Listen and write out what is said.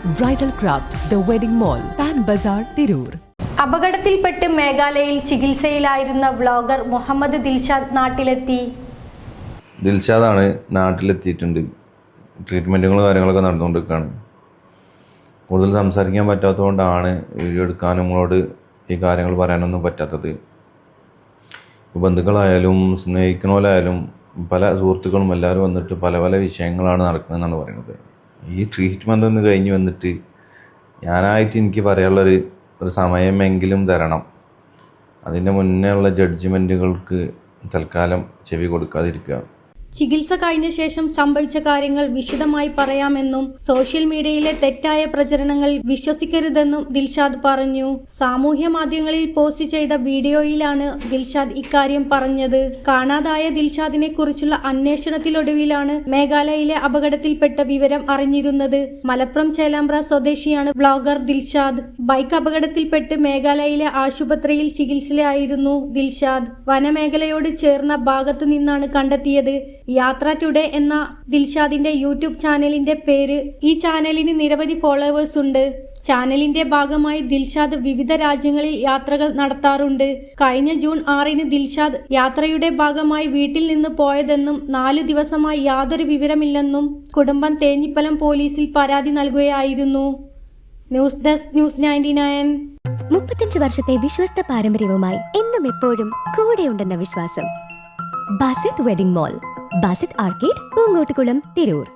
Bridal craft the wedding mall, Pan Bazar, Tirur. അപകടത്തിൽപ്പെട്ട് മേഘാലയയിൽ ചികിത്സയിലായിരുന്ന വ്ളോഗർ മുഹമ്മദ് ദിൽഷാദ് നാട്ടിലെത്തി. ദിൽഷാദാണ് നാട്ടിലെത്തിയിട്ടുണ്ട്. ട്രീറ്റ്മെൻറ്റുകളും കാര്യങ്ങളൊക്കെ നടന്നുകൊണ്ടിരിക്കുകയാണ്. കൂടുതൽ സംസാരിക്കാൻ പറ്റാത്തതുകൊണ്ടാണ് വീഡിയോ എടുക്കാനും നമ്മളോട് ഈ കാര്യങ്ങൾ പറയാനൊന്നും പറ്റാത്തത്. ബന്ധുക്കളായാലും സ്നേഹിക്കണോലായാലും പല സുഹൃത്തുക്കളും എല്ലാവരും വന്നിട്ട് പല പല വിഷയങ്ങളാണ് നടക്കുന്നതെന്നാണ് പറയുന്നത്. ഈ ട്രീറ്റ്മെൻ്റ് ഒന്ന് കഴിഞ്ഞ് വന്നിട്ട് ഞാനായിട്ട് എനിക്ക് പറയാനുള്ളൊരു സമയമെങ്കിലും തരണം. അതിൻ്റെ മുന്നേ ഉള്ള ജഡ്ജ്മെൻറ്റുകൾക്ക് തൽക്കാലം ചെവി കൊടുക്കാതിരിക്കുക. ചികിത്സ കഴിഞ്ഞ ശേഷം സംഭവിച്ച കാര്യങ്ങൾ വിശദമായി പറയാമെന്നും സോഷ്യൽ മീഡിയയിലെ തെറ്റായ പ്രചരണങ്ങൾ വിശ്വസിക്കരുതെന്നും ദിൽഷാദ് പറഞ്ഞു. സാമൂഹ്യ മാധ്യമങ്ങളിൽ പോസ്റ്റ് ചെയ്ത വീഡിയോയിലാണ് ദിൽഷാദ് ഇക്കാര്യം പറഞ്ഞത്. കാണാതായ ദിൽഷാദിനെ കുറിച്ചുള്ള അന്വേഷണത്തിലൊടുവിലാണ് മേഘാലയയിലെ അപകടത്തിൽപ്പെട്ട വിവരം അറിഞ്ഞിരുന്നത്. മലപ്പുറം ചേലാമ്പ്ര സ്വദേശിയാണ് വ്ളോഗർ ദിൽഷാദ്. ബൈക്ക് അപകടത്തിൽപ്പെട്ട് മേഘാലയയിലെ ആശുപത്രിയിൽ ചികിത്സയിലായിരുന്നു ദിൽഷാദ്. വനമേഖലയോട് ചേർന്ന ഭാഗത്തു നിന്നാണ് കണ്ടെത്തിയത്. യാത്ര ടുഡേ എന്ന ദിൽഷാദിന്റെ യൂട്യൂബ് ചാനലിന്റെ പേര്. ഈ ചാനലിന് നിരവധി ഫോളോവേഴ്സ് ഉണ്ട്. ചാനലിന്റെ ഭാഗമായി ദിൽഷാദ് വിവിധ രാജ്യങ്ങളിൽ യാത്രകൾ നടത്താറുണ്ട്. കഴിഞ്ഞ ജൂൺ 6 ദിൽഷാദ് യാത്രയുടെ ഭാഗമായി വീട്ടിൽ നിന്ന് പോയതെന്നും 4 ദിവസമായി യാതൊരു വിവരമില്ലെന്നും കുടുംബം തേഞ്ഞിപ്പലം പോലീസിൽ പരാതി നൽകുകയായിരുന്നു. News desk news 99. 35 വർഷത്തെ വിശ്വസ്ത പാരമ്പര്യവുമായി എന്നും എപ്പോഴും കൂടെയുണ്ടെന്ന വിശ്വാസം. Basith wedding mall, Basith arcade, Poonkottukulam, Tirur.